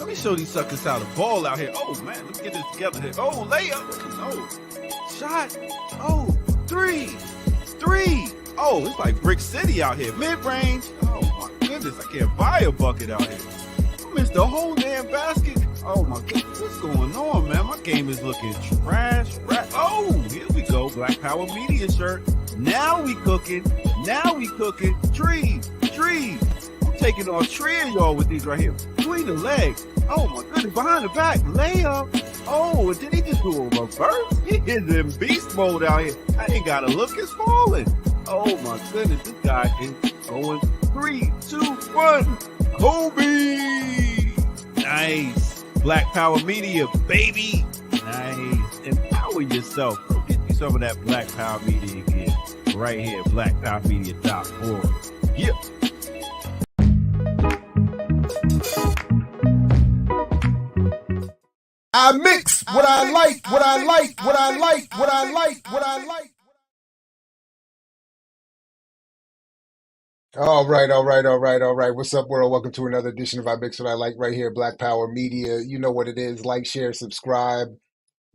Let me show these suckers how to ball out here. Oh, man, let's get this together here. Oh, layup. Oh, shot. Oh, three. Oh, it's like Brick City out here. Mid-range. Oh, my goodness. I can't buy a bucket out here. I missed the whole damn basket. Oh, my goodness. What's going on, man? My game is looking trash. Oh, here we go. Black Power Media shirt. Now we cooking. Trees. I'm taking on three of y'all with these right here. Between the legs. Oh, my goodness. Behind the back. Layup. Oh, did he just do a reverse? He is in beast mode out here. I ain't got to look. It's falling. Oh, my goodness. This guy is going 3, 2, 1. Kobe. Nice. Black Power Media, baby. Nice. Empower yourself. Go get you some of that Black Power Media again. Right here, blackpowermedia.org. Yeah. I mix what I like. All right. What's up, world? Welcome to another edition of I Mix What I Like right here, Black Power Media. You know what it is. Like, share, subscribe,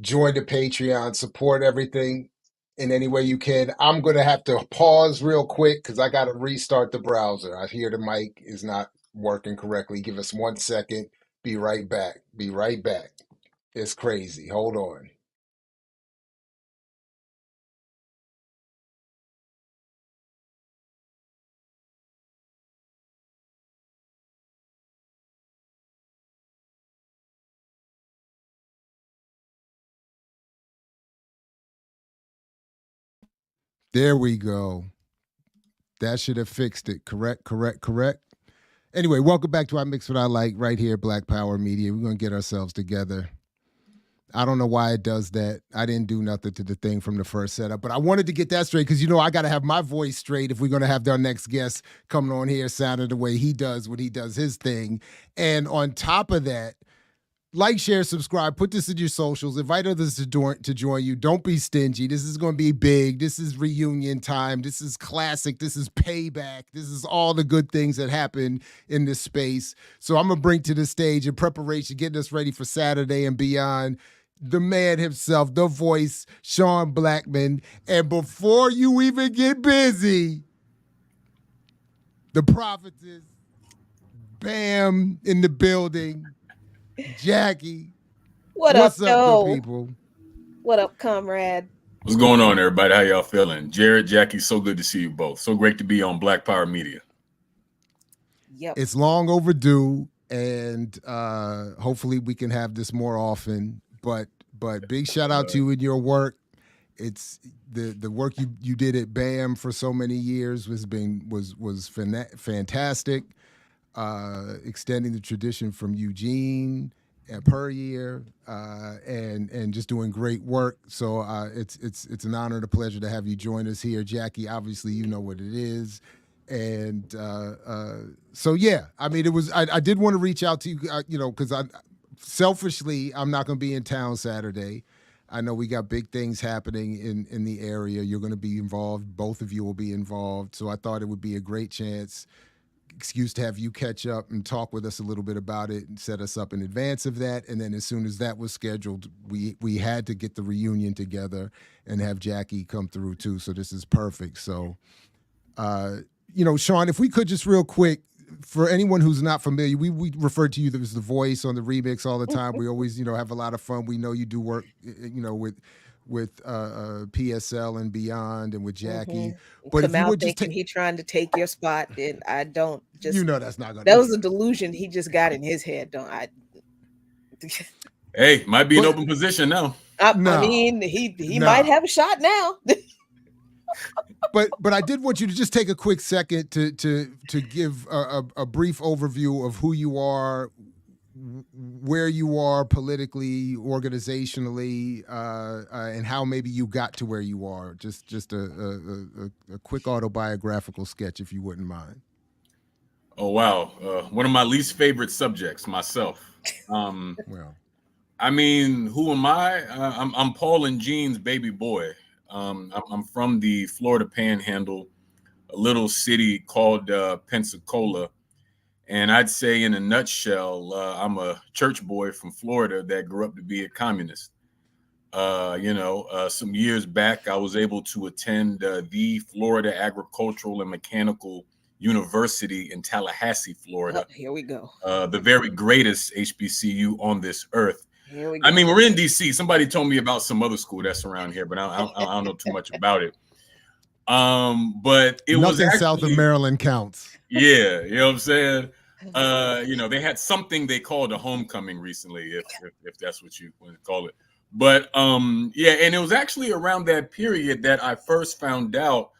join the Patreon, support everything in any way you can. I'm going to have to pause real quick because I got to restart the browser. I hear the mic is not working correctly. Give us 1 second. Be right back. It's crazy. Hold on. There we go. That should have fixed it. Correct. Anyway, welcome back to I Mix What I Like right here, Black Power Media. We're going to get ourselves together. I don't know why it does that. I didn't do nothing to the thing from the first setup, but I wanted to get that straight because, you know, I got to have my voice straight if we're going to have our next guest coming on here sounding the way he does when he does his thing. And on top of that, like, share, subscribe, put this in your socials, invite others to join you. Don't be stingy. This is going to be big. This is reunion time. This is classic. This is payback. This is all the good things that happen in this space. So I'm going to bring to the stage in preparation, getting us ready for Saturday and beyond, the man himself, the voice, Sean Blackmon. And before you even get busy, the prophetess, Bam, in the building. Jackie, what's up, good people? What up, comrade? What's going on, everybody? How y'all feeling? Jared, Jackie, so good to see you both. So great to be on Black Power Media. Yep. It's long overdue, and hopefully we can have this more often. But big shout out to you and your work. It's the work you did at BAM for so many years was fantastic. Extending the tradition from Eugene per year, and just doing great work. So it's an honor and a pleasure to have you join us here, Jackie. Obviously, you know what it is, and so yeah. I mean, it was. I did want to reach out to you, you know, because selfishly, I'm not going to be in town Saturday. I know we got big things happening in the area. You're going to be involved. Both of you will be involved. So I thought it would be a great excuse to have you catch up and talk with us a little bit about it and set us up in advance of that. And then as soon as that was scheduled, we had to get the reunion together and have Jackie come through too. So this is perfect. So, you know, Sean, if we could just real quick, for anyone who's not familiar, we refer to you as the voice on the remix all the time. We always, you know, have a lot of fun. We know you do work, you know, with PSL and beyond, and with Jackie. But Come if you out would just thinking he trying to take your spot, and I don't just. You know that's not gonna. That was a delusion he just got in his head. Don't I? Hey, might be an open position now. I mean, he might have a shot now. But I did want you to just take a quick second to give a brief overview of who you are, where you are politically, organizationally, and how maybe you got to where you are. Just a quick autobiographical sketch, if you wouldn't mind. Oh, wow. One of my least favorite subjects, myself. Well, I mean, who am I? I'm Paul and Jean's baby boy. I'm from the Florida Panhandle, a little city called Pensacola. And I'd say in a nutshell, I'm a church boy from Florida that grew up to be a communist. Some years back, I was able to attend the Florida Agricultural and Mechanical University in Tallahassee, Florida. Oh, here we go. The very greatest HBCU on this earth. Here we go. I mean, we're in DC. Somebody told me about some other school that's around here, but I don't know too much about it. But it was nothing south of Maryland counts. Yeah, you know what I'm saying? They had something they called a homecoming recently, if that's what you want to call it. But and it was actually around that period that I first found out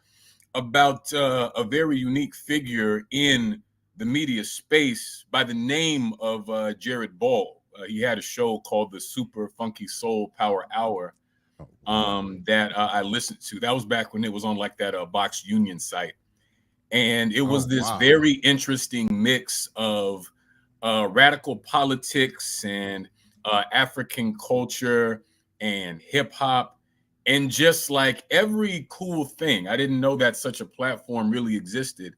about a very unique figure in the media space by the name of Jared Ball. He had a show called the Super Funky Soul Power Hour that I listened to. That was back when it was on like that Box Union site. And it was this very interesting mix of radical politics and African culture and hip hop and just like every cool thing. I didn't know that such a platform really existed.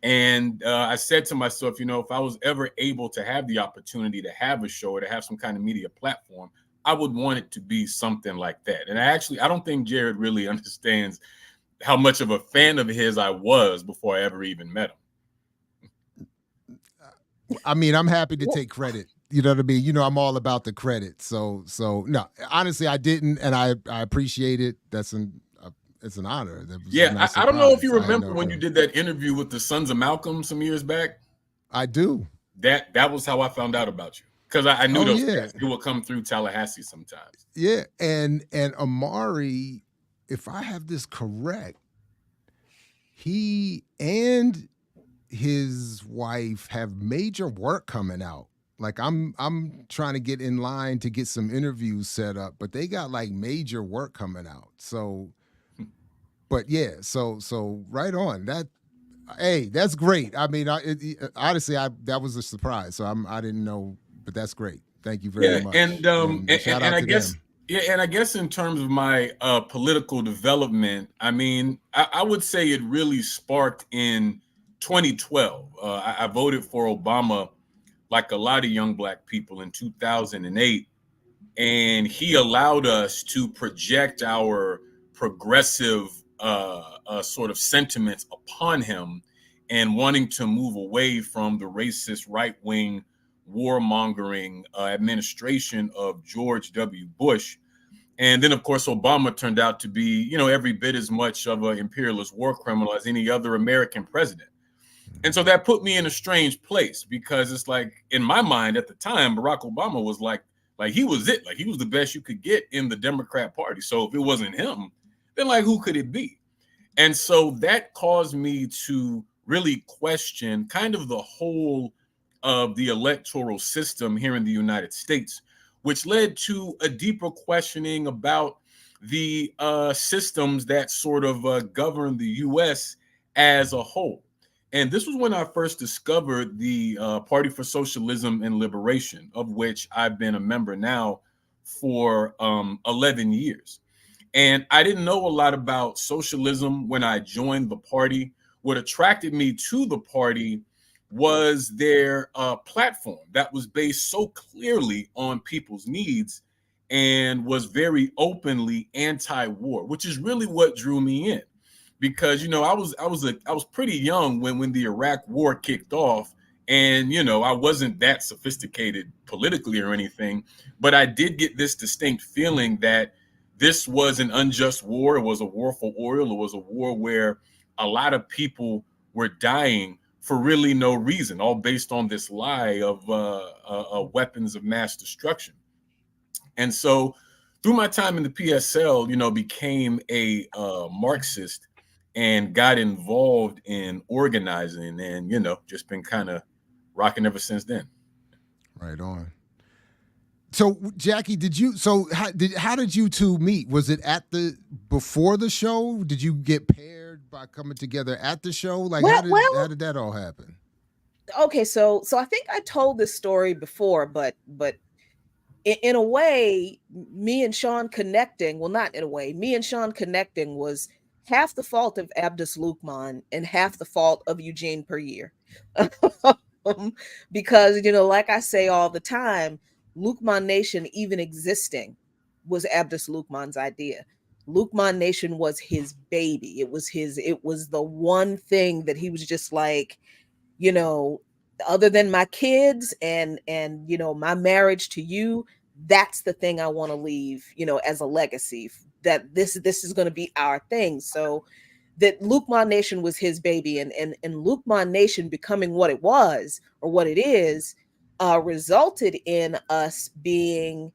And I said to myself, if I was ever able to have the opportunity to have a show or to have some kind of media platform, I would want it to be something like that. And I don't think Jared really understands how much of a fan of his I was before I ever even met him. I mean, I'm happy to take credit. You know what I mean? I'm all about the credit. So no, honestly, I didn't, and I appreciate it. It's an honor. Nice I don't know if you remember when you did that interview with the Sons of Malcolm some years back. I do. That was how I found out about you, because I knew those guys who would come through Tallahassee sometimes. Yeah, and Amari, if I have this correct, he and his wife have major work coming out. Like I'm trying to get in line to get some interviews set up, but they got like major work coming out. So, but yeah, so right on that. Hey, that's great. I mean, honestly, that was a surprise. So I didn't know, but that's great. Thank you very much. And I guess. Them. Yeah, and I guess in terms of my political development, I mean, I would say it really sparked in 2012. I voted for Obama, like a lot of young Black people, in 2008, and he allowed us to project our progressive sort of sentiments upon him, and wanting to move away from the racist right-wing warmongering administration of George W. Bush. And then, of course, Obama turned out to be, every bit as much of an imperialist war criminal as any other American president. And so that put me in a strange place, because it's like, in my mind at the time, Barack Obama was like he was it. Like, he was the best you could get in the Democrat Party. So if it wasn't him, then like, who could it be? And so that caused me to really question kind of the whole of the electoral system here in the United States, which led to a deeper questioning about the systems that sort of govern the U.S. as a whole. And this was when I first discovered the Party for Socialism and Liberation, of which I've been a member now for 11 years. And I didn't know a lot about socialism when I joined the party. What attracted me to the party was their platform that was based so clearly on people's needs and was very openly anti-war, which is really what drew me in. Because I was pretty young when the Iraq War kicked off, and I wasn't that sophisticated politically or anything, but I did get this distinct feeling that this was an unjust war. It was a war for oil. It was a war where a lot of people were dying for really no reason, all based on this lie of weapons of mass destruction. And so through my time in the PSL, became a Marxist and got involved in organizing, and, just been kind of rocking ever since then. Right on. So Jackie, how did you two meet? Was it before the show? Did you get paired by coming together at the show? Like, how did that all happen? Okay, so I think I told this story before, but in a way, me and Sean connecting, well, not in a way, me and Sean connecting was half the fault of Abdus Lukman and half the fault of Eugene Puryear. because, like I say all the time, Lukman Nation even existing was Abdus Lukman's idea. Lukman Nation was his baby. It was the one thing that he was just like, you know, other than my kids and my marriage to you, that's the thing I want to leave, as a legacy, that this is going to be our thing. So that Lukman Nation was his baby, and Lukman Nation becoming what it was or what it is, resulted in us being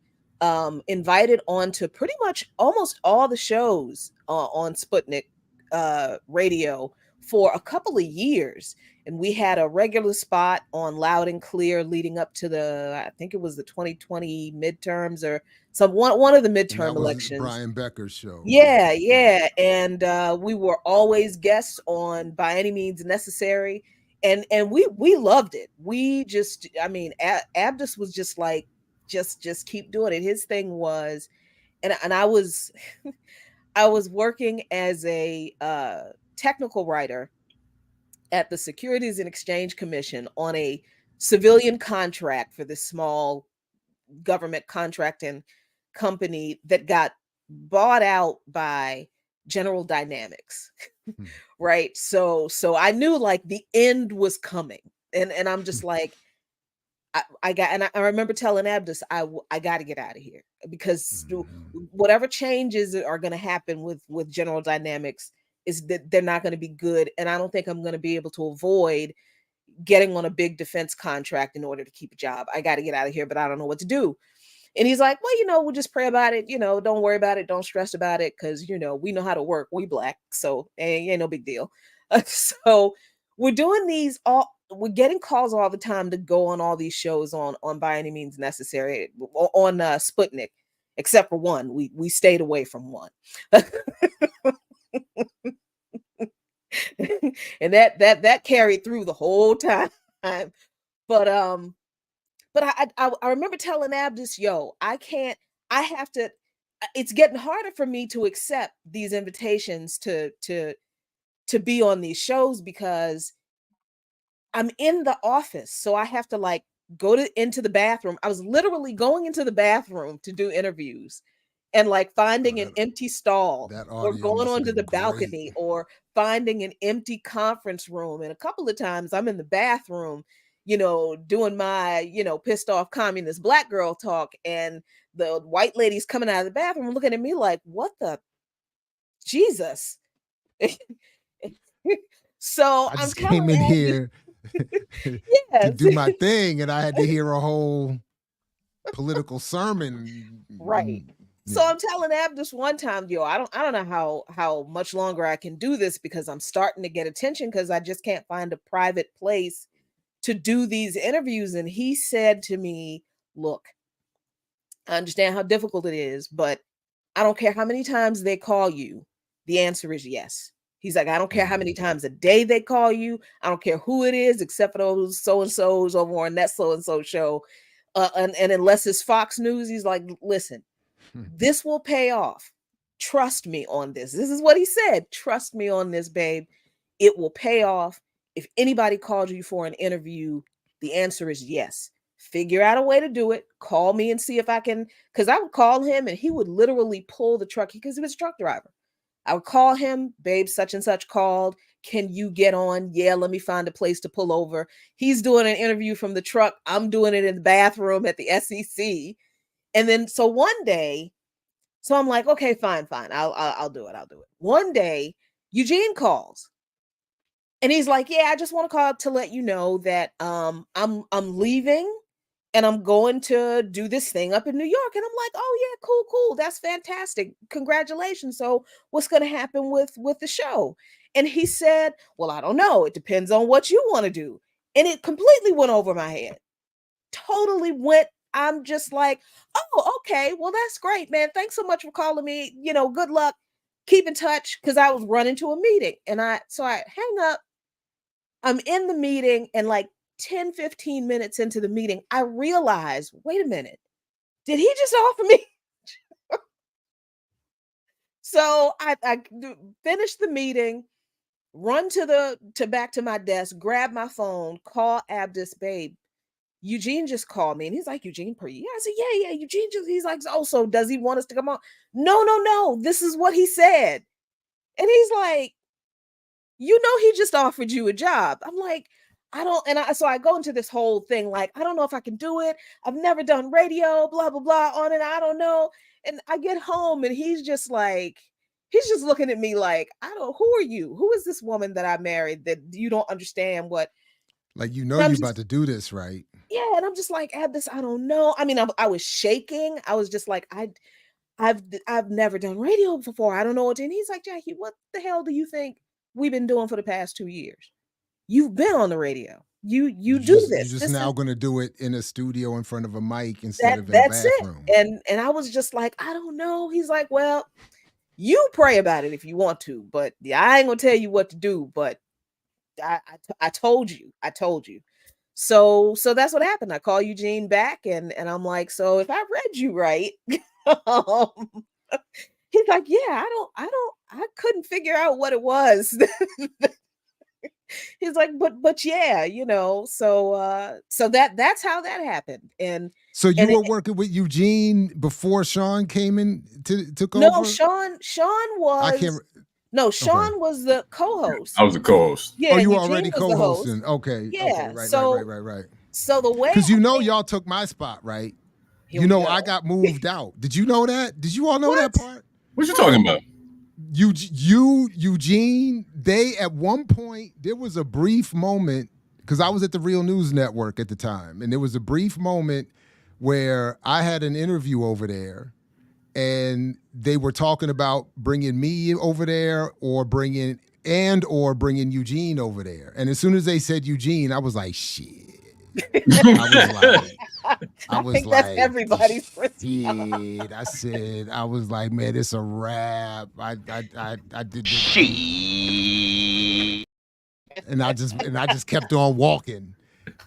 invited onto pretty much almost all the shows on Sputnik radio for a couple of years. And we had a regular spot on Loud and Clear leading up to I think it was the 2020 midterms or one of the midterm elections. Brian Becker's show. Yeah. And we were always guests on By Any Means Necessary. And we loved it. We just, Abdus was just like, just keep doing it. His thing was, and I was I was working as a technical writer at the Securities and Exchange Commission on a civilian contract for this small government contracting company that got bought out by General Dynamics. Right? So I knew like the end was coming. And I'm just like, I remember telling Abdus, I got to get out of here because whatever changes are going to happen with General Dynamics is that they're not going to be good. And I don't think I'm going to be able to avoid getting on a big defense contract in order to keep a job. I got to get out of here, but I don't know what to do. And he's like, well, we'll just pray about it. Don't worry about it. Don't stress about it. Cause we know how to work. We Black. So ain't no big deal. So we're doing we're getting calls all the time to go on all these shows on By Any Means Necessary on Sputnik, except for one. We stayed away from one. And that carried through the whole time. But I remember telling Abdus, I have to, it's getting harder for me to accept these invitations to be on these shows because I'm in the office. So I have to like go into the bathroom. I was literally going into the bathroom to do interviews and like finding an empty stall or going onto the balcony or finding an empty conference room. And a couple of times I'm in the bathroom, doing my, pissed off communist Black girl talk. And the white lady's coming out of the bathroom looking at me like, what the Jesus? So I just came in here to do my thing, and I had to hear a whole political sermon. Right. So I'm telling Abdus one time, I don't know how much longer I can do this because I'm starting to get attention because I just can't find a private place to do these interviews. And he said to me, look, I understand how difficult it is, but I don't care how many times they call you. The answer is yes. He's like, I don't care how many times a day they call you. I don't care who it is, except for those so-and-sos over on that so-and-so show. And unless it's Fox News, he's like, listen, this will pay off. Trust me on this. This is what he said. Trust me on this, babe. It will pay off. If anybody calls you for an interview, the answer is yes. Figure out a way to do it. Call me and see if I can, because I would call him and he would literally pull the truck because he was a truck driver. I would call him, babe, such and such called. Can you get on? Yeah, let me find a place to pull over. He's doing an interview from the truck. I'm doing it in the bathroom at the SEC. And then, so one day, so I'm like, okay, fine. I'll do it. One day, Eugene calls. And he's like, yeah, I just want to call to let you know that I'm leaving and I'm going to do this thing up in New York. And I'm like, oh yeah, cool. That's fantastic. Congratulations. So what's going to happen with the show? And he said, well, I don't know. It depends on what you want to do. And it completely went over my head. Totally went. I'm just like, oh, okay. Well, that's great, man. Thanks so much for calling me. Good luck. Keep in touch. Cause I was running to a meeting and I hang up. I'm in the meeting and like 10, 15 minutes into the meeting, I realized, wait a minute, did he just offer me? So I finished the meeting, run back to my desk, grab my phone, call Abdus, babe. Eugene just called me, and he's like, Eugene Purdy. I said, yeah, Eugene just, he's like, oh, so does he want us to come on? No, this is what he said. And he's like, you know, he just offered you a job. I'm like, I don't, so I go into this whole thing, like, I don't know if I can do it. I've never done radio, blah, blah, blah on it. I don't know. And I get home, and he's just looking at me like, who are you? Who is this woman that I married that you don't understand what? Like, you know, you're about to do this, right? Yeah. And I'm just like, Abdus, I don't know. I mean, I was shaking. I was just like, I've never done radio before. I don't know what to do. And he's like, Jackie, what the hell do you think we've been doing for the past 2 years? You've been on the radio. You do this. You're just now going to do it in a studio in front of a mic instead of in a bathroom. And I was just like, I don't know. He's like, well, you pray about it if you want to, but I ain't gonna tell you what to do. But I told you. So that's what happened. I call Eugene back, and I'm like, so if I read you right, he's like, yeah, I couldn't figure out what it was. He's like, but yeah, you know, so that's how that happened. And so you were working with Eugene before Sean came in took over? No, Sean was Sean was the co-host. I was the co-host. Yeah, you were Eugene already co-hosting. Okay. Yeah. Okay, right. So the way y'all took my spot, right? I got moved out. Did you know that? Did you all know that part? What you talking about? Eugene, they at one point, there was a brief moment, because I was at the Real News Network at the time, and there was a brief moment where I had an interview over there, and they were talking about bringing me over there or bringing Eugene over there. And as soon as they said Eugene, I was like, shit. I think that's everybody's first shit. I was like, man, it's a wrap. I did this. Shit. And I just kept on walking.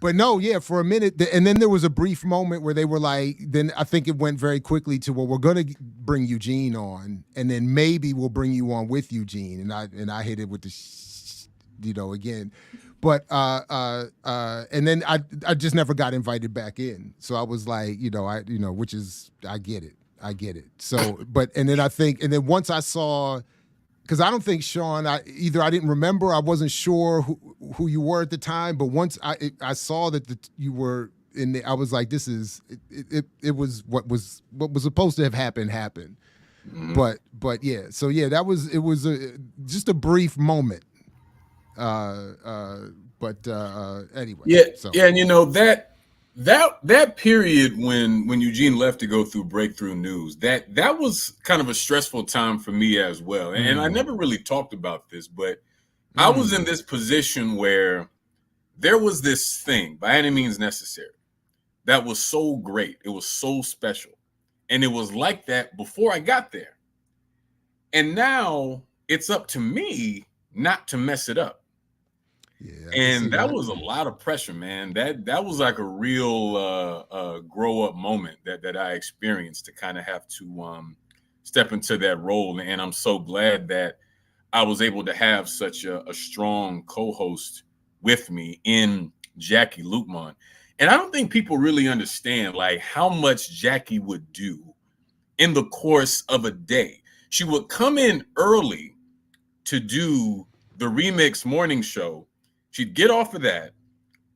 But no, yeah, for a minute, and then there was a brief moment where they were like, then I think it went very quickly to, well, we're going to bring Eugene on, and then maybe we'll bring you on with Eugene, and I hit it with the, again, but and then I just never got invited back in, so I was like, which is I get it. So, but and then once I saw. Because I don't think Sean, I didn't remember, I wasn't sure who you were at the time, but once I saw that you were in there, I was like, this is it was what was supposed to have happened. Mm-hmm. But yeah, so yeah, it was just a brief moment. But anyway. Yeah, so. Yeah, and that period when Eugene left to go through Breakthrough News, that was kind of a stressful time for me as well. And I never really talked about this, but I was in this position where there was this thing, By Any Means Necessary, that was so great. It was so special. And it was like that before I got there. And now it's up to me not to mess it up. Yeah, and that was a lot of pressure, man. That was like a real grow up moment that I experienced to kind of have to step into that role. And I'm so glad that I was able to have such a strong co-host with me in Jackie Lukman. And I don't think people really understand like how much Jackie would do in the course of a day. She would come in early to do the Remix morning show. She'd get off of that,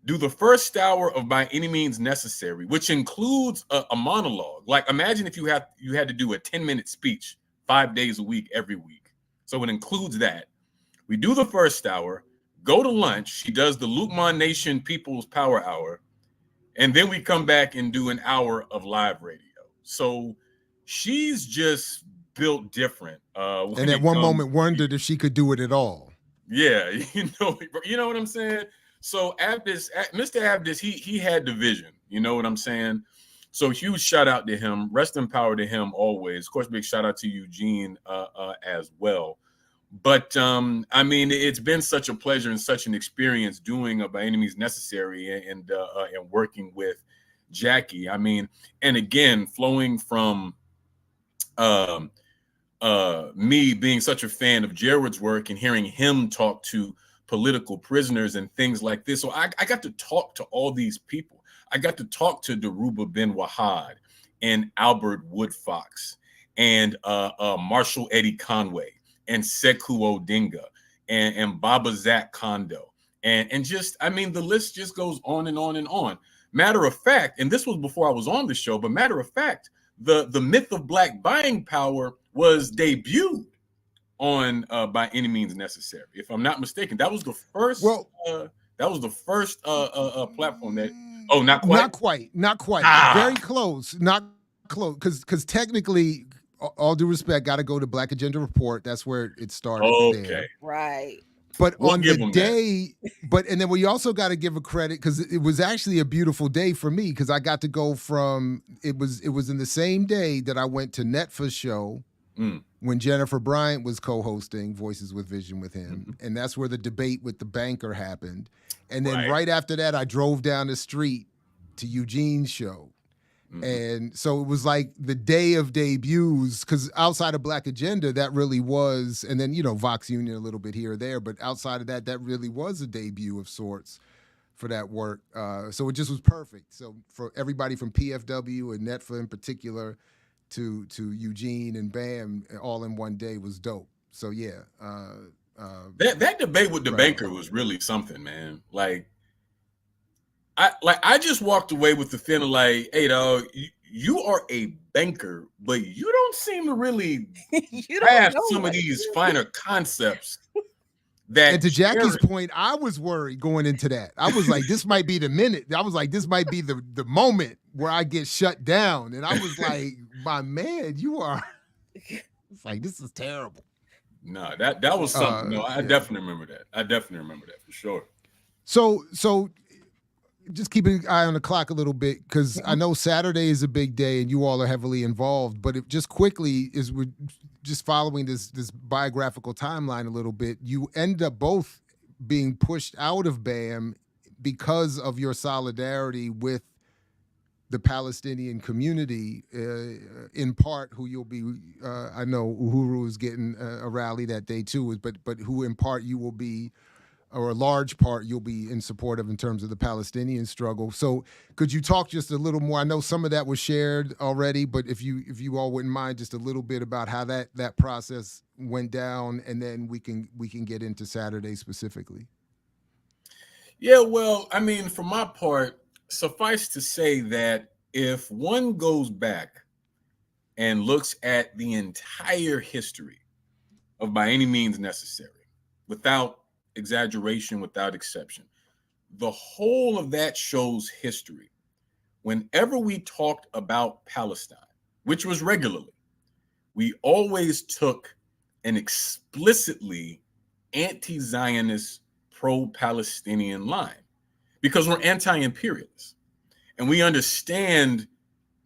do the first hour of By Any Means Necessary, which includes a monologue. Like, imagine if you had to do a 10-minute speech 5 days a week, every week. So it includes that. We do the first hour, go to lunch. She does the Lukman Nation People's Power Hour. And then we come back and do an hour of live radio. So she's just built different. And at one moment wondered if she could do it at all. Yeah, you know what I'm saying? So Mr. Abdus, he had the vision, you know what I'm saying? So huge shout out to him. Rest in power to him always. Of course, big shout out to Eugene as well. But I mean, it's been such a pleasure and such an experience doing By Any Means Necessary and working with Jackie. I mean, and again, flowing from me being such a fan of Jared's work and hearing him talk to political prisoners and things like this. So I got to talk to all these people. I got to talk to Dhoruba Ben Wahad and Albert Woodfox and Marshall Eddie Conway and Sekou Odinga and Baba Zach Kondo. And just, I mean, the list just goes on and on and on. Matter of fact, and this was before I was on the show, but matter of fact, the myth of Black buying power was debuted on By Any Means Necessary, if I'm not mistaken. That was the first. Well, that was the first platform that. Oh, not quite. Not quite. Very close. Not close. Because technically, all due respect, got to go to Black Agenda Report. That's where it started. Okay. There. Right. But on the day, and then we also got to give a credit because it was actually a beautiful day for me because I got to go from it was in the same day that I went to Netfa's show when Jennifer Bryant was co-hosting Voices with Vision with him, and that's where the debate with the banker happened. And then right after that, I drove down the street to Eugene's show. And so it was like the day of debuts, because outside of Black Agenda, that really was, and then, you know, Vox Union a little bit here or there, but outside of that, that really was a debut of sorts for that work. So it just was perfect. So for everybody from PFW and Netfa in particular to Eugene and BAM all in one day was dope. So yeah. That debate with the banker was really something, man. I just walked away with the feeling like, hey, dog, you are a banker, but you don't seem to really grasp some of these finer concepts. And to Jackie's point, I was worried going into that. I was like, this might be the minute. I was like, this might be the moment where I get shut down. And I was like, my man, you are. It's like, this is terrible. No, that was something. No, I definitely remember that. I definitely remember that for sure. So just keeping an eye on the clock a little bit, because I know Saturday is a big day and you all are heavily involved, but it just quickly is we're just following this biographical timeline a little bit. You end up both being pushed out of BAM because of your solidarity with the Palestinian community, in part, who you'll be, I know Uhuru is getting a rally that day too, but who in part you will be, or a large part you'll be in support of in terms of the Palestinian struggle. So could you talk just a little more? I know some of that was shared already, but if you all wouldn't mind, just a little bit about how that process went down, and then we can get into Saturday specifically. Yeah, well, I mean, for my part, suffice to say that if one goes back and looks at the entire history of By Any Means Necessary, without exaggeration, without exception, the whole of that show's history, whenever we talked about Palestine, which was regularly, we always took an explicitly anti-Zionist, pro-Palestinian line, because we're anti-imperialists and we understand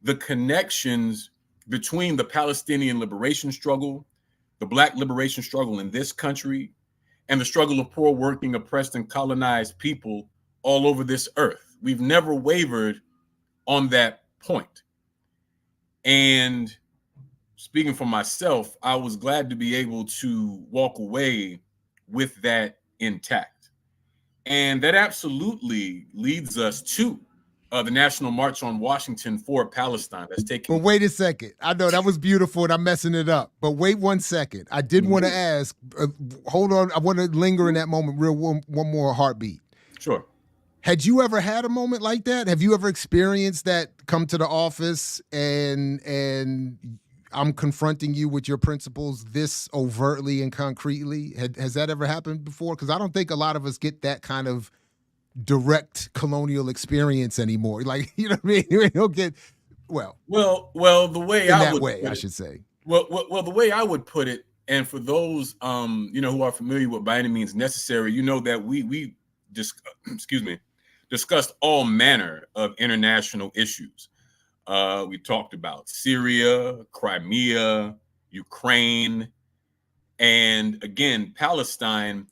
the connections between the Palestinian liberation struggle, the Black liberation struggle in this country, and the struggle of poor, working, oppressed, and colonized people all over this earth. We've never wavered on that point. And speaking for myself, I was glad to be able to walk away with that intact. And that absolutely leads us to the National March on Washington for Palestine that's taking. Well, wait a second. I know that was beautiful and I'm messing it up, but wait 1 second. I did want to ask, hold on. I want to linger in that moment, one more heartbeat. Sure. Had you ever had a moment like that? Have you ever experienced that, come to the office and I'm confronting you with your principles this overtly and concretely? Has that ever happened before? Because I don't think a lot of us get that kind of direct colonial experience anymore. Like, you know what I mean? We don't get, well, the way I should say. Well, the way I would put it, and for those, who are familiar with By Any Means Necessary, you know that we discussed all manner of international issues. We talked about Syria, Crimea, Ukraine, and again, Palestine.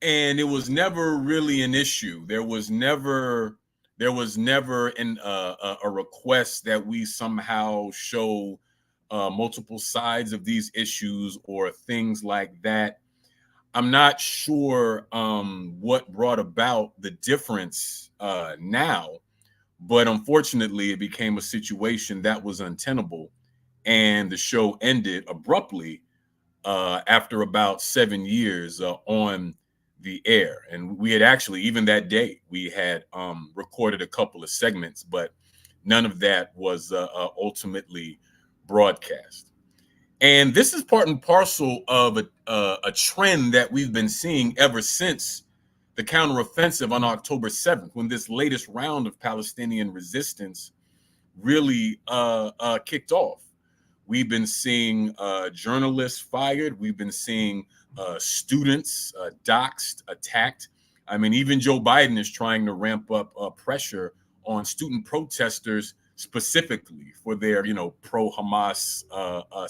And it was never really an issue. There was never a request that we somehow show multiple sides of these issues or things like that. I'm not sure what brought about the difference now, but unfortunately, it became a situation that was untenable, and the show ended abruptly after about 7 years on the air. And we had actually, even that day, we had recorded a couple of segments, but none of that was ultimately broadcast. And this is part and parcel of a trend that we've been seeing ever since the counteroffensive on October 7th, when this latest round of Palestinian resistance really kicked off. We've been seeing journalists fired. We've been seeing students doxxed, attacked. I mean, even Joe Biden is trying to ramp up pressure on student protesters specifically for their, pro-Hamas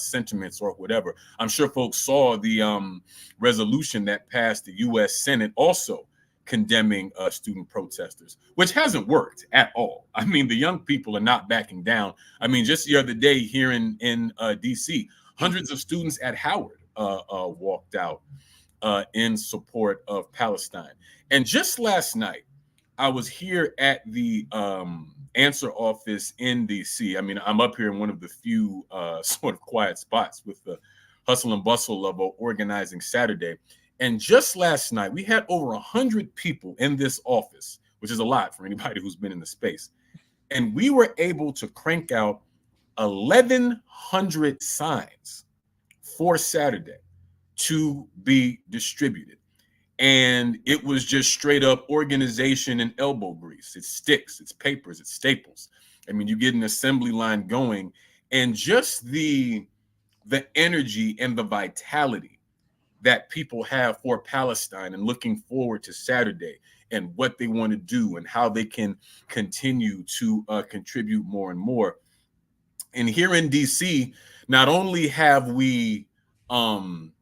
sentiments or whatever. I'm sure folks saw the resolution that passed the U.S. Senate also condemning student protesters, which hasn't worked at all. I mean, the young people are not backing down. I mean, just the other day here in D.C., hundreds of students at Howard walked out in support of Palestine. And just last night, I was here at the answer office in D.C. I mean, I'm up here in one of the few sort of quiet spots with the hustle and bustle of organizing Saturday. And just last night, we had over 100 people in this office, which is a lot for anybody who's been in the space. And we were able to crank out 1,100 signs for Saturday to be distributed. And it was just straight up organization and elbow grease. It's sticks, it's papers, it's staples. I mean, you get an assembly line going, and just the energy and the vitality that people have for Palestine and looking forward to Saturday and what they want to do and how they can continue to contribute more and more. And here in DC, not only have we, been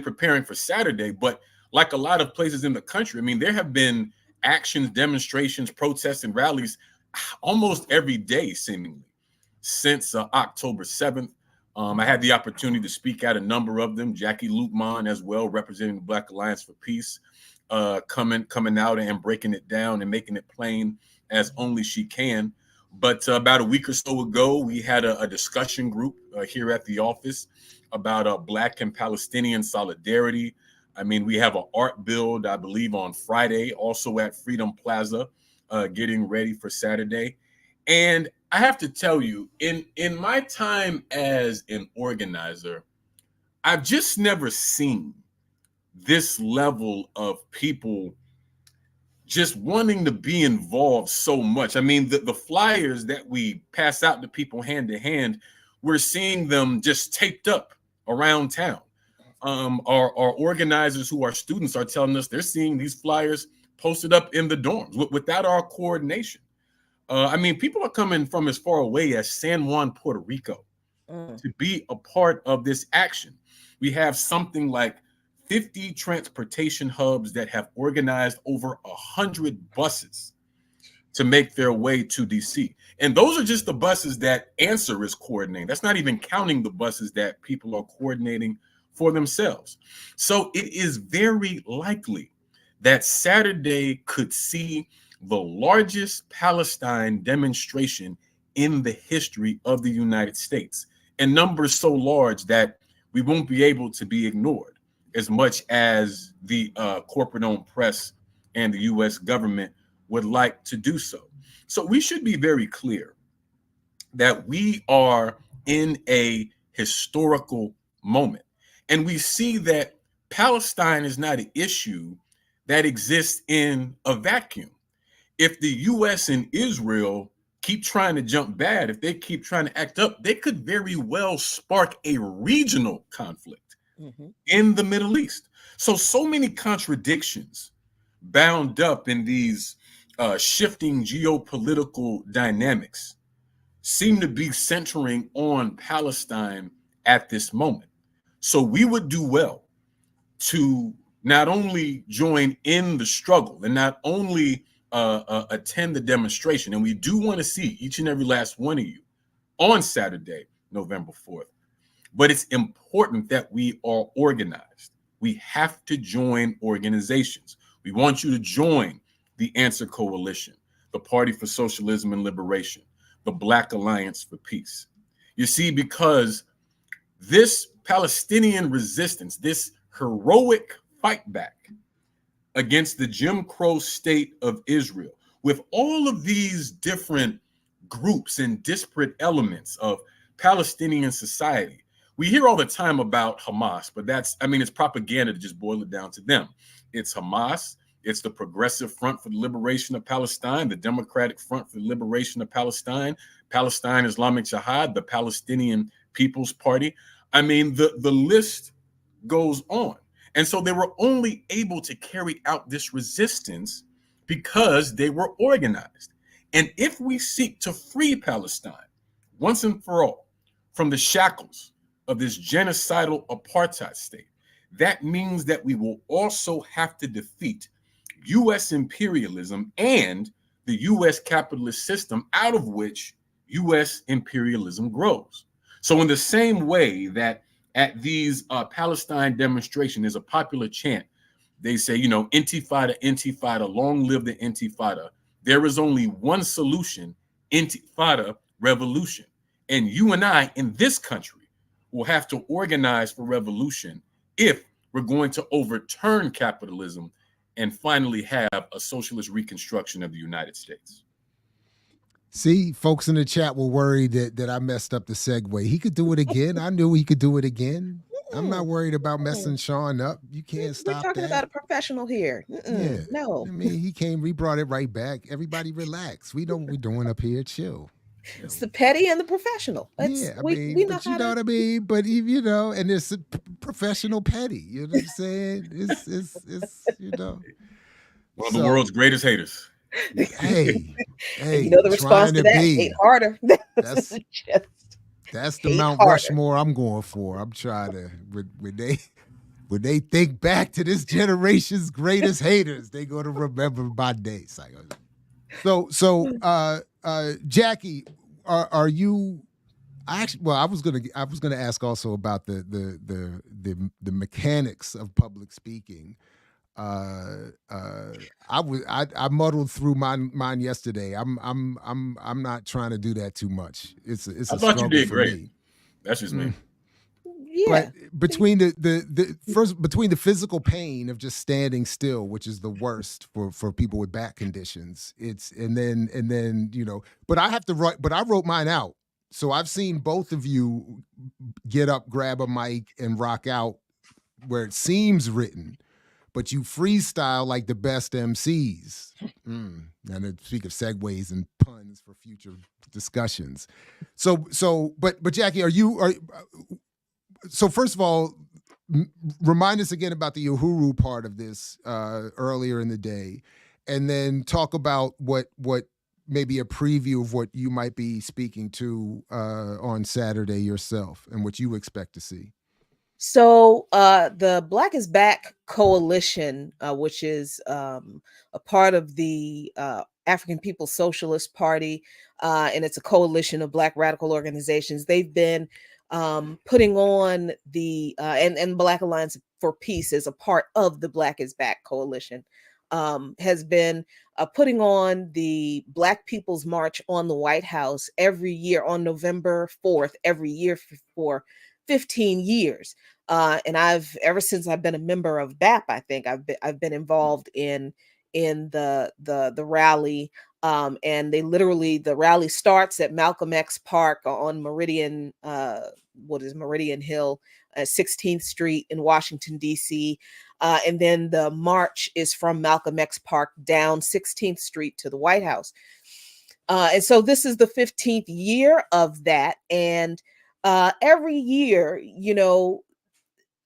preparing for Saturday, but like a lot of places in the country, I mean, there have been actions, demonstrations, protests, and rallies almost every day, seemingly, since October 7th. I had the opportunity to speak at a number of them. Jackie Lukman as well, representing the Black Alliance for Peace, coming out and breaking it down and making it plain as only she can. But about a week or so ago, we had a discussion group here at the office about Black and Palestinian solidarity. I mean, we have an art build, I believe, on Friday, also at Freedom Plaza, getting ready for Saturday. And I have to tell you, in my time as an organizer, I've just never seen this level of people just wanting to be involved so much. I mean, the flyers that we pass out to people hand to hand, we're seeing them just taped up around town. Our organizers who are students are telling us they're seeing these flyers posted up in the dorms without our coordination. I mean, people are coming from as far away as San Juan, Puerto Rico, to be a part of this action. We have something like 50 transportation hubs that have organized over 100 buses to make their way to DC. And those are just the buses that Answer is coordinating. That's not even counting the buses that people are coordinating for themselves. So it is very likely that Saturday could see the largest Palestine demonstration in the history of the United States, and numbers so large that we won't be able to be ignored as much as the corporate-owned press and the U.S. government would like to do so. So we should be very clear that we are in a historical moment, and we see that Palestine is not an issue that exists in a vacuum. If the U.S. and Israel keep trying to jump bad, if they keep trying to act up, they could very well spark a regional conflict in the Middle East. So many contradictions bound up in these shifting geopolitical dynamics seem to be centering on Palestine at this moment. So we would do well to not only join in the struggle and not only attend the demonstration, and we do want to see each and every last one of you on Saturday November 4th. But it's important that we are organized. We have to join organizations. We want you to join the Answer Coalition, the Party for Socialism and Liberation, the Black Alliance for Peace. You see, because this Palestinian resistance, this heroic fight back against the Jim Crow state of Israel, with all of these different groups and disparate elements of Palestinian society. We hear all the time about Hamas, but it's propaganda to just boil it down to them. It's Hamas, it's the Progressive Front for the Liberation of Palestine, the Democratic Front for the Liberation of Palestine, Palestine Islamic Jihad, the Palestinian People's Party. The list goes on. And so they were only able to carry out this resistance because they were organized. And if we seek to free Palestine once and for all from the shackles of this genocidal apartheid state, that means that we will also have to defeat U.S. imperialism and the U.S. capitalist system out of which U.S. imperialism grows. So in the same way that at these Palestine demonstrations, there's a popular chant. They say, Intifada, Intifada, long live the Intifada. There is only one solution, Intifada, revolution. And you and I in this country will have to organize for revolution if we're going to overturn capitalism and finally have a socialist reconstruction of the United States. See, folks in the chat were worried that I messed up the segue. He could do it again. I knew he could do it again. I'm not worried about messing Sean up. You can't stop that. We're talking about a professional here. Yeah. No. He brought it right back. Everybody relax. We know what we're doing up here. Chill. It's the petty and the professional. We know you know what I mean? But and it's a professional petty. You know what I'm saying? It's one of the world's greatest haters. Hey, the response to that, hate harder. That's the Mount Rushmore I'm going for. I'm trying to when they think back to this generation's greatest haters, they go to remember my days. So Jackie, are you? I was gonna ask also about the mechanics of public speaking. I muddled through mine yesterday. I'm not trying to do that too much. It's a struggle you did for great. Me. That's just me. Yeah. But between between the physical pain of just standing still, which is the worst for people with back conditions, and then but I have to write. But I wrote mine out, so I've seen both of you get up, grab a mic, and rock out where it seems written. But you freestyle like the best MCs. And then speak of segues and puns for future discussions. But Jackie, so first of all, remind us again about the Uhuru part of this earlier in the day, and then talk about what maybe a preview of what you might be speaking to on Saturday yourself and what you expect to see. So the Black is Back Coalition, which is a part of the African People's Socialist Party, and it's a coalition of Black radical organizations. They've been putting on the and Black Alliance for Peace is a part of the Black is Back Coalition, has been putting on the Black People's March on the White House every year on November 4th, every year for 15 years. And ever since I've been a member of BAP, I think I've been involved in the rally. And the rally starts at Malcolm X Park on Meridian Hill, 16th Street in Washington, D.C. And then the march is from Malcolm X Park down 16th Street to the White House. And so this is the 15th year of that. And every year,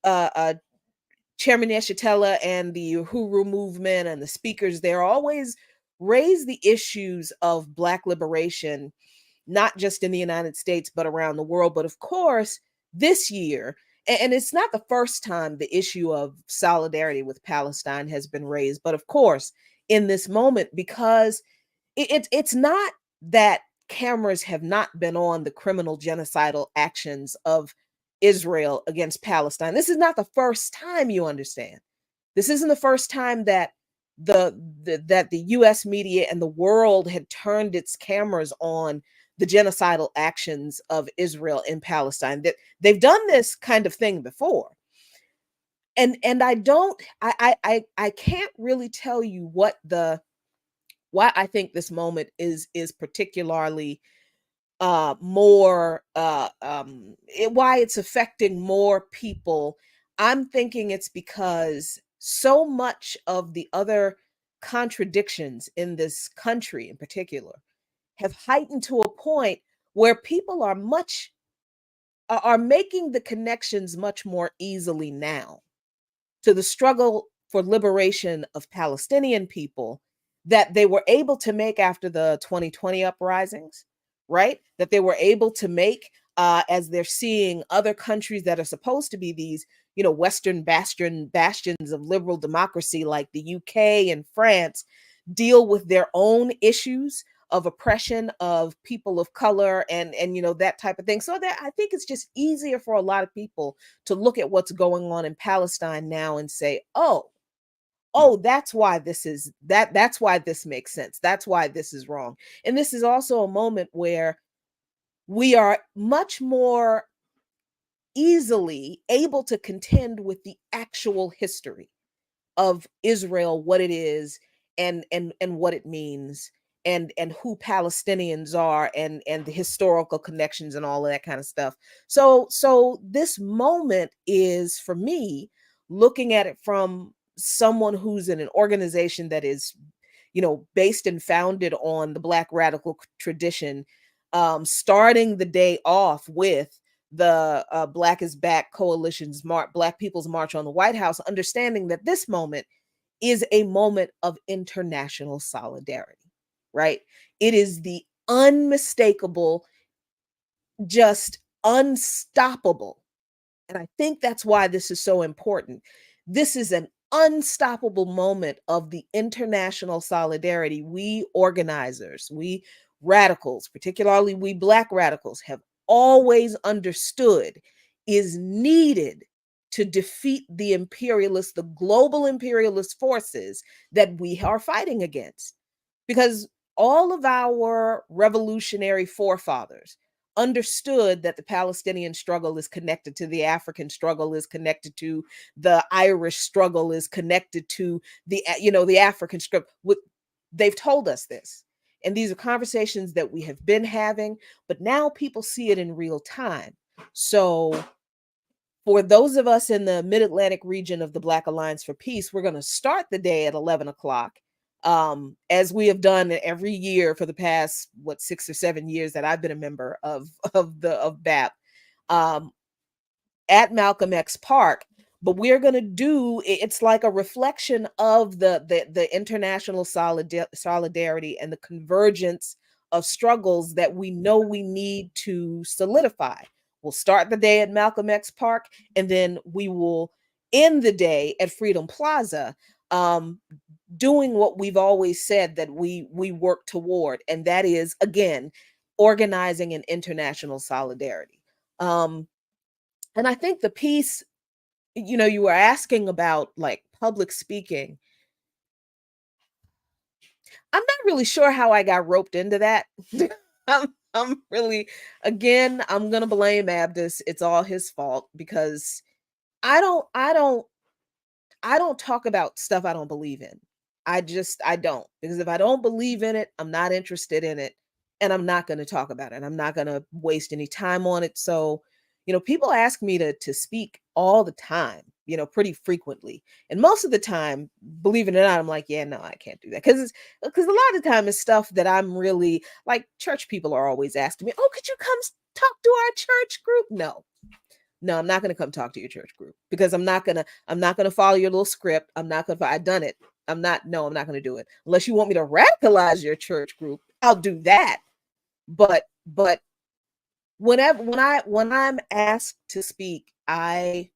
Chairman Yeshitela and the Uhuru movement and the speakers there always raise the issues of Black liberation, not just in the United States, but around the world. But of course, this year, and it's not the first time the issue of solidarity with Palestine has been raised, but of course, in this moment, because it's not that cameras have not been on the criminal genocidal actions of Israel against Palestine. This is not the first time, you understand. This isn't the first time that that the US media and the world had turned its cameras on the genocidal actions of Israel in Palestine. That they've done this kind of thing before. And I can't really tell you why I think this moment is particularly more why it's affecting more people. I'm thinking it's because so much of the other contradictions in this country in particular have heightened to a point where people are making the connections much more easily now to the struggle for liberation of Palestinian people that they were able to make after the 2020 uprisings, right? That they were able to make as they're seeing other countries that are supposed to be these, Western bastions of liberal democracy like the UK and France deal with their own issues of oppression of people of color and that type of thing. So that I think it's just easier for a lot of people to look at what's going on in Palestine now and say, oh, that's why that's why this makes sense. That's why this is wrong. And this is also a moment where we are much more easily able to contend with the actual history of Israel, what it is and what it means and who Palestinians are and the historical connections and all of that kind of stuff. So this moment is, for me, looking at it from someone who's in an organization that is, based and founded on the Black radical tradition, starting the day off with the Black is Back Coalition's Black People's March on the White House, understanding that this moment is a moment of international solidarity, right? It is the unmistakable, just unstoppable. And I think that's why this is so important. This is an unstoppable moment of the international solidarity we organizers, we radicals, particularly we Black radicals, have always understood is needed to defeat the global imperialist forces that we are fighting against. Because all of our revolutionary forefathers understood that the Palestinian struggle is connected to the African struggle, is connected to the Irish struggle, is connected to the African struggle. They've told us this. And these are conversations that we have been having, but now people see it in real time. So for those of us in the Mid-Atlantic region of the Black Alliance for Peace, we're going to start the day at 11 o'clock, as we have done every year for the past, 6 or 7 years that I've been a member of BAP, at Malcolm X Park. But we're going to do, it's like a reflection of the international solidarity and the convergence of struggles that we know we need to solidify. We'll start the day at Malcolm X Park, and then we will end the day at Freedom Plaza, doing what we've always said that we work toward, and that is, again, organizing an international solidarity. And I think the piece, you were asking about like public speaking. I'm not really sure how I got roped into that. I'm really, again, I'm gonna blame Abdus. It's all his fault because I don't talk about stuff I don't believe in. I don't, because if I don't believe in it, I'm not interested in it, and I'm not going to talk about it. I'm not going to waste any time on it. So, people ask me to speak all the time, pretty frequently. And most of the time, believe it or not, I'm like, yeah, no, I can't do that. Because a lot of the time it's stuff that I'm really, like, church people are always asking me, oh, could you come talk to our church group? No, I'm not going to come talk to your church group, because I'm not going to follow your little script. I've done it. I'm not going to do it. Unless you want me to radicalize your church group, I'll do that. But when I'm asked to speak, I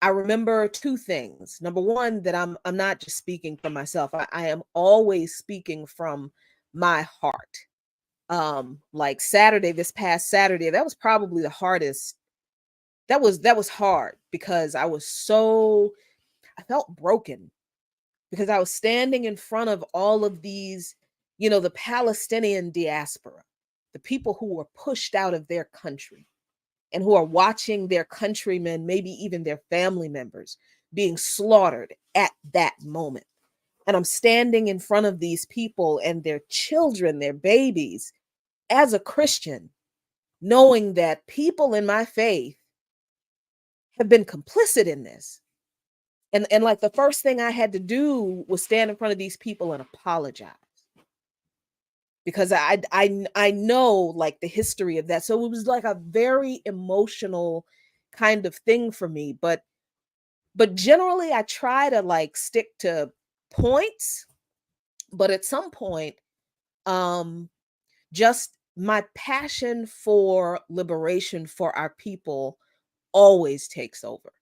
remember two things. Number one, that I'm not just speaking for myself. I am always speaking from my heart. Like Saturday, this past Saturday, that was probably the hardest. That was hard because I felt broken because I was standing in front of all of these, the Palestinian diaspora, the people who were pushed out of their country and who are watching their countrymen, maybe even their family members, being slaughtered at that moment. And I'm standing in front of these people and their children, their babies, as a Christian, knowing that people in my faith have been complicit in this. And like the first thing I had to do was stand in front of these people and apologize. Because I know like the history of that. So it was like a very emotional kind of thing for me. But generally I try to like stick to points. But at some point, just my passion for liberation for our people always takes over.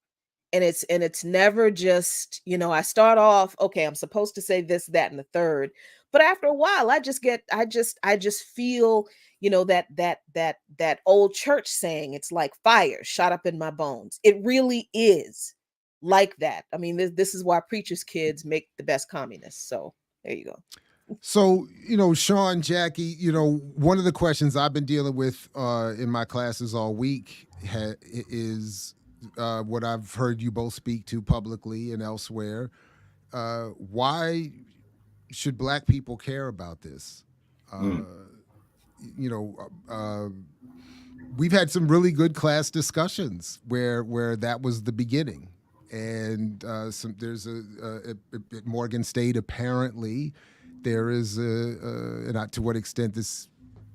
And it's never just, I start off, okay, I'm supposed to say this, that, and the third. But after a while, I just feel, that old church saying, it's like fire shot up in my bones. It really is like that. I mean, this is why preachers' kids make the best communists. So there you go. So, Sean, Jackie, one of the questions I've been dealing with in my classes all week is what I've heard you both speak to publicly and elsewhere. Why should Black people care about this? We've had some really good class discussions where that was the beginning. And there's at Morgan State, apparently, there is and not to what extent this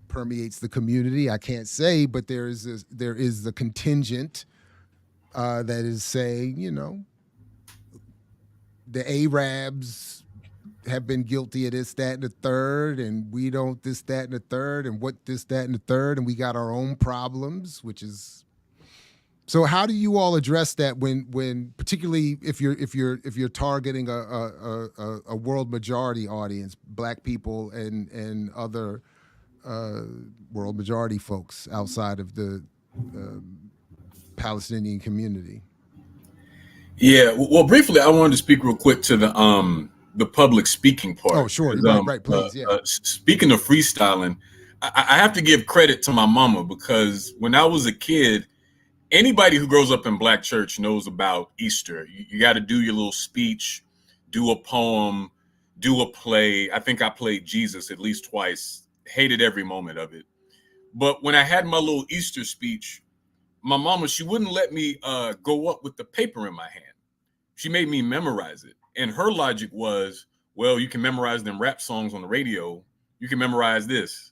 permeates the community, I can't say, but there is the contingent that is saying, the Arabs have been guilty of this, that, and the third, and we don't this, that, and the third, and what this, that, and the third, and we got our own problems, which is. So how do you all address that when particularly if you're targeting a world majority audience, Black people and other world majority folks outside of the Palestinian community? Yeah, well, briefly, I wanted to speak real quick to the public speaking part. Oh, sure, right, please. Yeah. Speaking of freestyling, I have to give credit to my mama because when I was a kid. Anybody who grows up in Black church knows about Easter. You got to do your little speech, do a poem, do a play. I think I played Jesus at least twice. Hated every moment of it. But when I had my little Easter speech, my mama, she wouldn't let me go up with the paper in my hand. She made me memorize it. And her logic was, well, you can memorize them rap songs on the radio. You can memorize this.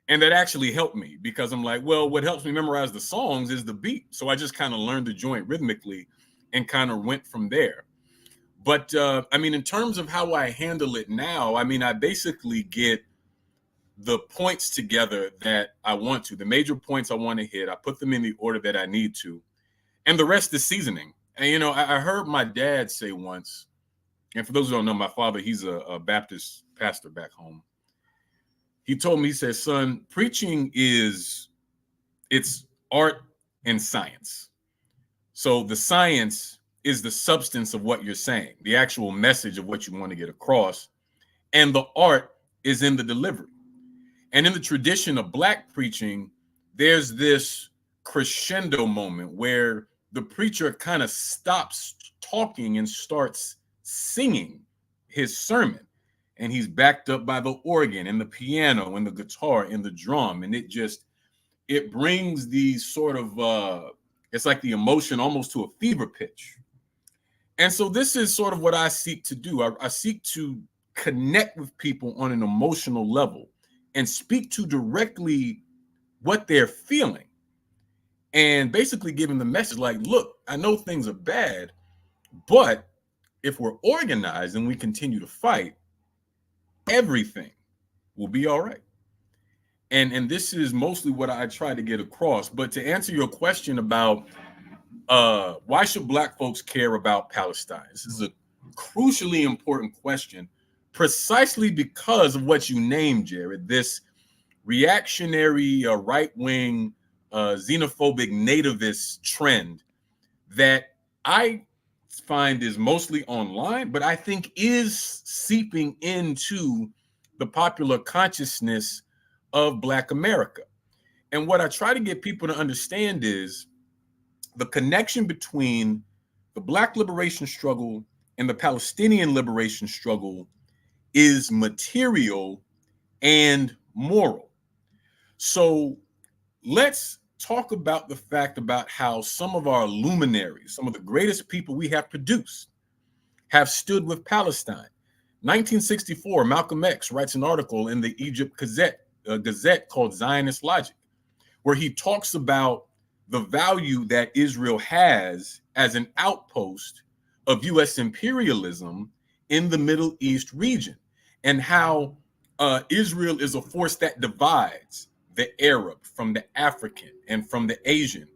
And that actually helped me because I'm like, well, what helps me memorize the songs is the beat. So I just kind of learned the joint rhythmically and kind of went from there. But in terms of how I handle it now, I basically get the points together that I want to, the major points I want to hit. I put them in the order that I need to. And the rest is seasoning. And, I heard my dad say once, and for those who don't know, my father, he's a Baptist pastor back home. He told me, he said, son, preaching it's art and science. So the science is the substance of what you're saying, the actual message of what you want to get across. And the art is in the delivery. And in the tradition of Black preaching, there's this crescendo moment where the preacher kind of stops talking and starts singing his sermon. And he's backed up by the organ and the piano and the guitar and the drum. And it brings these sort of, it's like the emotion almost to a fever pitch. And so this is sort of what I seek to do. I seek to connect with people on an emotional level and speak to directly what they're feeling. And basically giving the message like, look, I know things are bad, but if we're organized and we continue to fight, everything will be all right. And this is mostly what I try to get across. But to answer your question about why should Black folks care about Palestine? This is a crucially important question, precisely because of what you named, Jared, this reactionary, right-wing, xenophobic nativist trend that I find is mostly online, but I think is seeping into the popular consciousness of Black America. And what I try to get people to understand is the connection between the Black liberation struggle and the Palestinian liberation struggle is material and moral. So let's talk about the fact about how some of our luminaries, some of the greatest people we have produced, have stood with Palestine. 1964, Malcolm X writes an article in the Egypt Gazette called Zionist Logic, where he talks about the value that Israel has as an outpost of U.S. imperialism in the Middle East region, and how Israel is a force that divides the Arab from the African and from the Asian.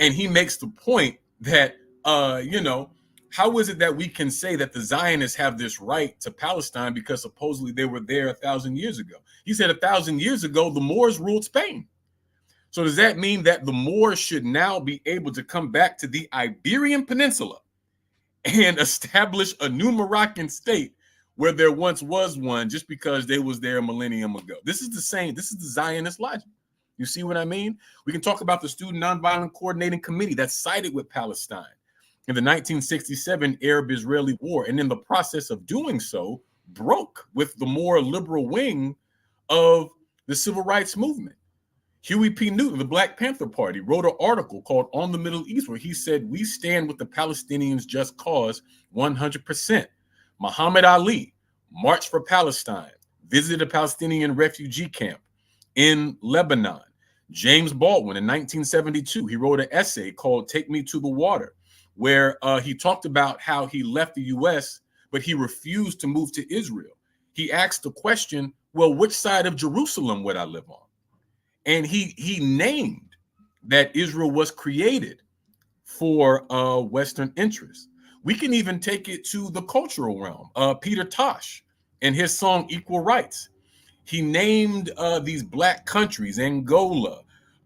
And he makes the point that, how is it that we can say that the Zionists have this right to Palestine because supposedly they were there 1,000 years ago? He said 1,000 years ago, the Moors ruled Spain. So does that mean that the Moors should now be able to come back to the Iberian Peninsula and establish a new Moroccan state where there once was one just because they was there a millennium ago? This is the Zionist logic. You see what I mean? We can talk about the Student Nonviolent Coordinating Committee that sided with Palestine in the 1967 Arab-Israeli War, and in the process of doing so, broke with the more liberal wing of the civil rights movement. Huey P. Newton, the Black Panther Party, wrote an article called On the Middle East, where he said, "We stand with the Palestinians' just cause 100%. Muhammad Ali marched for Palestine, visited a Palestinian refugee camp in Lebanon. James Baldwin in 1972, he wrote an essay called Take Me to the Water, where he talked about how he left the U.S., but he refused to move to Israel. He asked the question, well, which side of Jerusalem would I live on? And he named that Israel was created for Western interests. We can even take it to the cultural realm. Peter Tosh, in his song Equal Rights, he named these Black countries, Angola,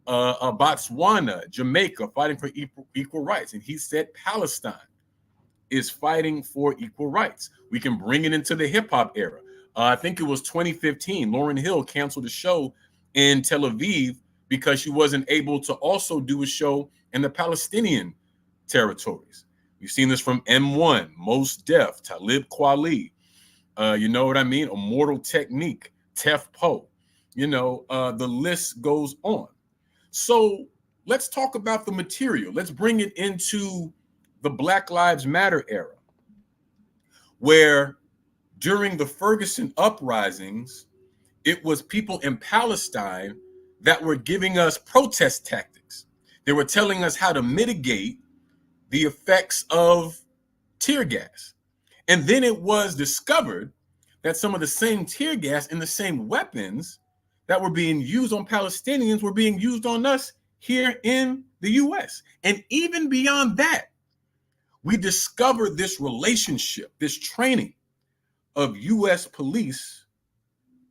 Botswana, Jamaica, fighting for equal rights. And he said Palestine is fighting for equal rights. We can bring it into the hip hop era. I think it was 2015, Lauryn Hill canceled a show in Tel Aviv because she wasn't able to also do a show in the Palestinian territories. We've seen this from M1, Mos Def, Talib Kweli, you know what I mean? Immortal Technique, Tef Po, the list goes on. So let's talk about the material. Let's bring it into the Black Lives Matter era, where during the Ferguson uprisings, it was people in Palestine that were giving us protest tactics. They were telling us how to mitigate the effects of tear gas. And then it was discovered that some of the same tear gas and the same weapons that were being used on Palestinians were being used on us here in the US. And even beyond that, we discovered this relationship, this training of US police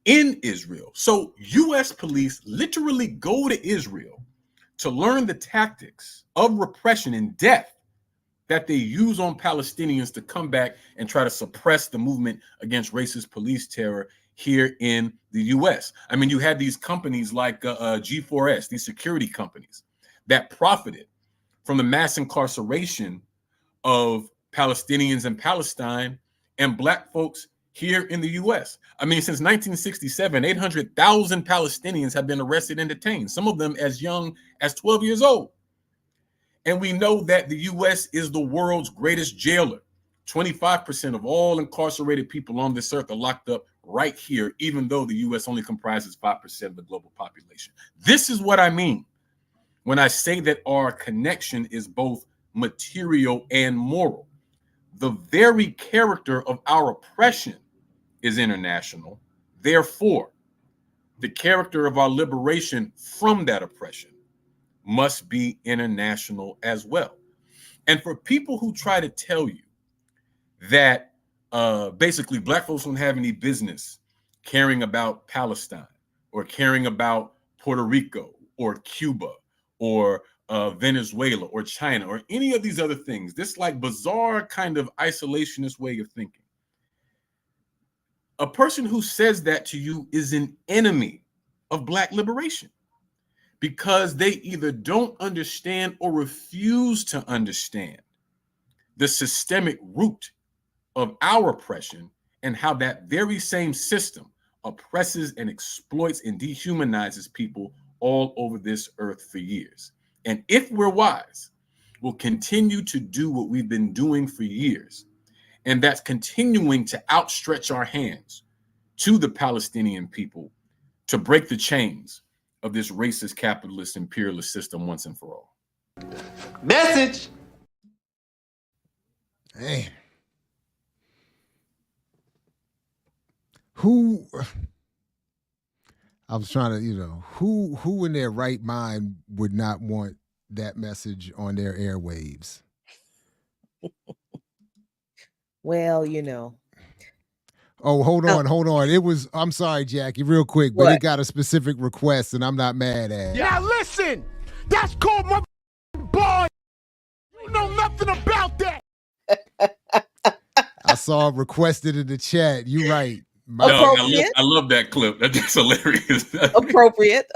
in Israel. So US police literally go to Israel to learn the tactics of repression and death that they use on Palestinians to come back and try to suppress the movement against racist police terror here in the US. I mean, you had these companies like G4S, these security companies that profited from the mass incarceration of Palestinians in Palestine and Black folks here in the US. I mean, since 1967, 800,000 Palestinians have been arrested and detained, some of them as young as 12 years old. And we know that the US is the world's greatest jailer. 25% of all incarcerated people on this earth are locked up right here, even though the US only comprises 5% of the global population. This is what I mean when I say that our connection is both material and moral. The very character of our oppression is international. Therefore, the character of our liberation from that oppression must be international as well. And for people who try to tell you that basically Black folks don't have any business caring about Palestine, or caring about Puerto Rico or Cuba or Venezuela or China or any of these other things, this like bizarre kind of isolationist way of thinking. A person who says that to you is an enemy of Black liberation, because they either don't understand or refuse to understand the systemic root of our oppression and how that very same system oppresses and exploits and dehumanizes people all over this earth for years. And if we're wise, we'll continue to do what we've been doing for years. And that's continuing to outstretch our hands to the Palestinian people to break the chains of this racist, capitalist, imperialist system once and for all. Message. Man. Who, I was trying to, who in their right mind would not want that message on their airwaves? Well, Oh, hold on. It was, I'm sorry, Jackie, real quick, but it got a specific request and I'm not mad at it. Now listen, that's called my boy. You know nothing about that. I saw it requested in the chat. You're right. Appropriate. I love that clip. That's hilarious. Appropriate.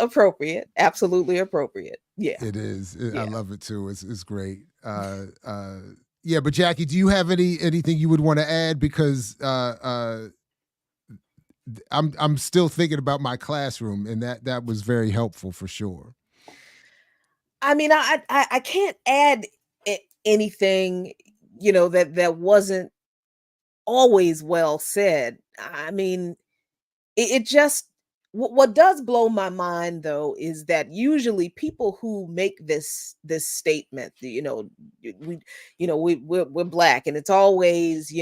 Absolutely appropriate. Yeah. It is. I love it too. It's great. Yeah, but Jackie, do you have anything you would want to add? Because I'm still thinking about my classroom, and that was very helpful for sure. I mean, I can't add anything, that wasn't always well said. I mean, it just, what does blow my mind though is that usually people who make this statement, we're Black, and it's always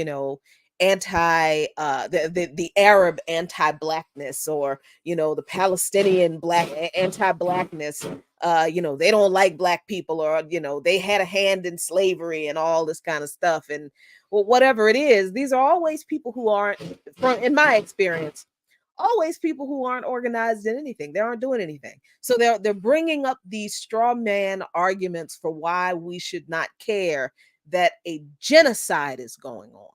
anti the Arab anti-Blackness, or the Palestinian Black anti-Blackness. They don't like Black people, or they had a hand in slavery and all this kind of stuff. And whatever it is, these are always people who aren't, in my experience, always people who aren't organized in anything. They aren't doing anything. So they're bringing up these straw man arguments for why we should not care that a genocide is going on.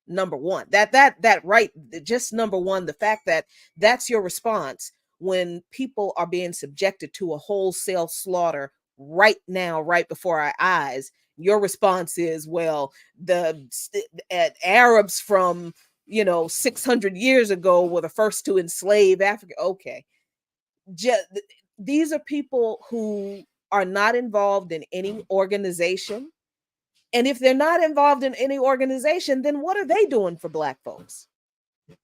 Number one, that right, just number one, the fact that that's your response when people are being subjected to a wholesale slaughter right now, right before our eyes. Your response is, well, the Arabs from 600 years ago were the first to enslave Africa. Okay. These are people who are not involved in any organization. And if they're not involved in any organization, then what are they doing for Black folks?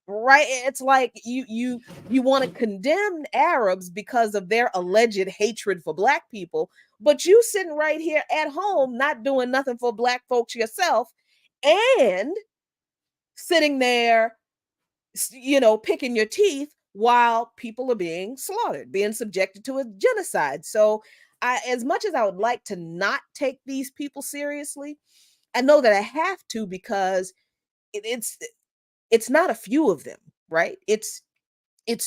Right? It's like you want to condemn Arabs because of their alleged hatred for Black people, but you sitting right here at home not doing nothing for Black folks yourself, and sitting there, picking your teeth while people are being slaughtered, being subjected to a genocide. So as much as I would like to not take these people seriously, I know that I have to, because it's not a few of them, right? It's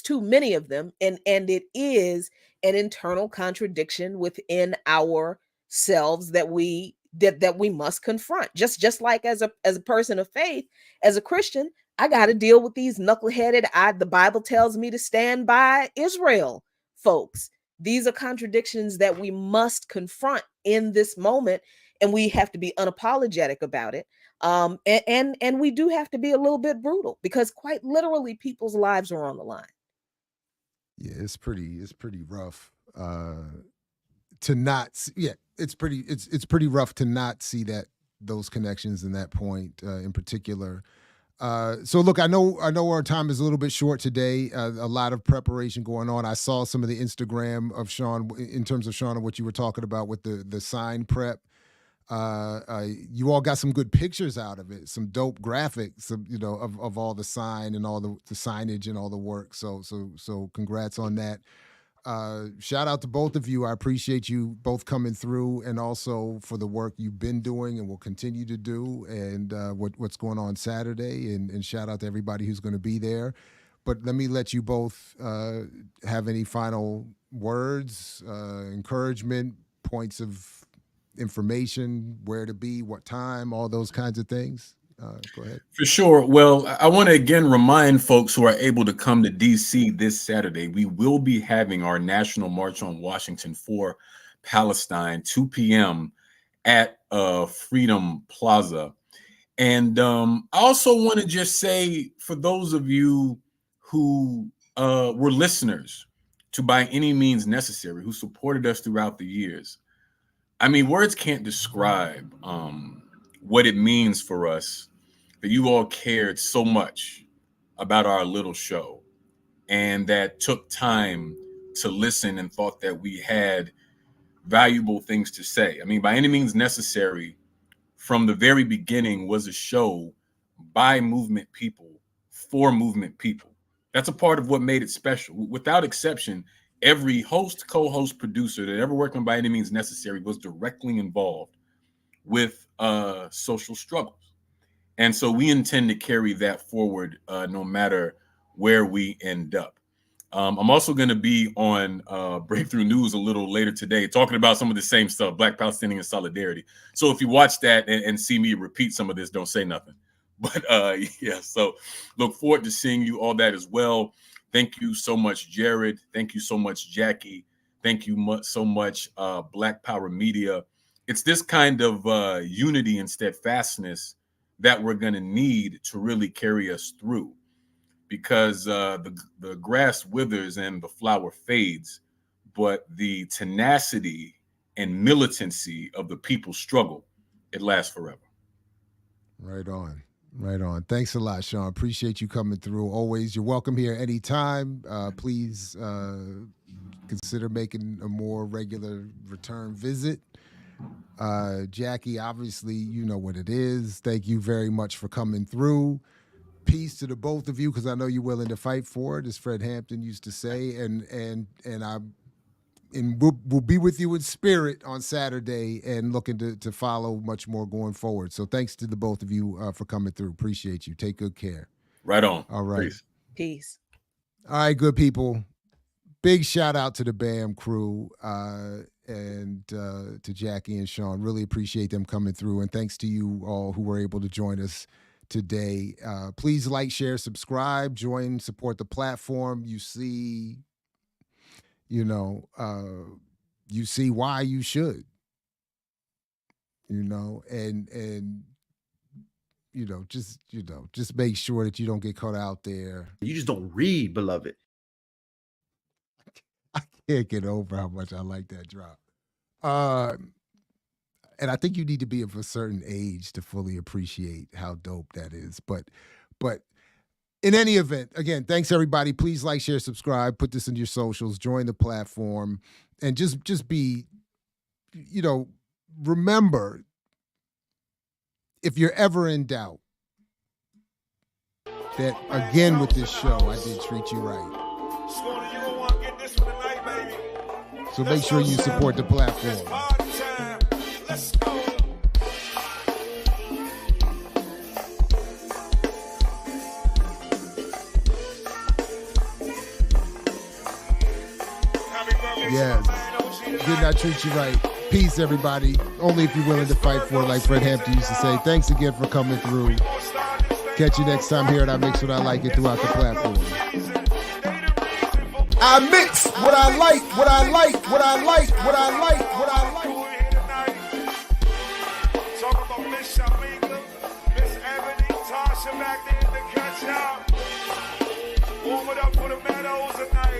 too many of them, and it is an internal contradiction within ourselves that we must confront. Just like as a person of faith, as a Christian, I got to deal with these knuckleheaded, the Bible tells me to stand by Israel folks. These are contradictions that we must confront in this moment, and we have to be unapologetic about it. And we do have to be a little bit brutal, because quite literally people's lives are on the line. Yeah, it's pretty rough to not. It's pretty rough to not see those connections and that point in particular. So look, I know our time is a little bit short today. A lot of preparation going on. I saw some of the Instagram of Sean, in terms of Sean and what you were talking about with the sign prep. You all got some good pictures out of it, some dope graphics, of all the sign and all the signage and all the work. So congrats on that. Shout out to both of you. I appreciate you both coming through, and also for the work you've been doing and will continue to do, and what's going on Saturday, and shout out to everybody who's going to be there. But let me let you both have any final words, encouragement, points of information, where to be, what time, all those kinds of things. Go ahead. For sure. Well, I want to again remind folks who are able to come to DC this Saturday, we will be having our National March on Washington for Palestine, 2 p.m. at Freedom Plaza. And I also want to just say, for those of you who were listeners to By Any Means Necessary, who supported us throughout the years, I mean, words can't describe what it means for us that you all cared so much about our little show and that took time to listen and thought that we had valuable things to say. I mean, By Any Means Necessary, from the very beginning, was a show by movement people for movement people. That's a part of what made it special. Without exception, every host, co-host, producer that ever worked on By Any Means Necessary was directly involved with social struggles. And so we intend to carry that forward no matter where we end up. I'm also going to be on Breakthrough News a little later today, talking about some of the same stuff, Black Palestinian solidarity. So if you watch that and see me repeat some of this, don't say nothing. But yeah, so look forward to seeing you all that as well. Thank you so much, Jared. Thank you so much, Jackie. Thank you so much, Black Power Media. It's this kind of unity and steadfastness that we're going to need to really carry us through, because the grass withers and the flower fades, but the tenacity and militancy of the people's struggle, it lasts forever. Right on. Right on. Thanks a lot, Sean. Appreciate you coming through. Always, you're welcome here anytime. Please consider making a more regular return visit. Jackie, obviously, you know what it is. Thank you very much for coming through. Peace to the both of you, because I know you're willing to fight for it, as Fred Hampton used to say. And we'll be with you in spirit on Saturday and looking to follow much more going forward. So thanks to the both of you for coming through. Appreciate you. Take good care. Right on. All right. Peace. Peace. All right, good people. Big shout out to the BAM crew and to Jackie and Sean. Really appreciate them coming through. And thanks to you all who were able to join us today. Please like, share, subscribe, join, support the platform. You see why you should, and just make sure that you don't get caught out there. You just don't read, beloved. I can't get over how much I like that drop. And I think you need to be of a certain age to fully appreciate how dope that is. But in any event, again, thanks everybody. Please like, share, subscribe, put this into your socials, join the platform, and just be, remember, if you're ever in doubt, that again with this show, I did treat you right. So make sure you support the platform. Yes. Did not treat you right. Peace, everybody. Only if you're willing to fight for it, like Fred Hampton used to say. Thanks again for coming through. Catch you next time here at I Mix What I Like It throughout the platform. I mix what I like, what I like, what I like, what I like, what I like. Talk about Miss Shamika, Miss Ebony, Tasha back there in the catch out. Warm it up for the Meadows tonight.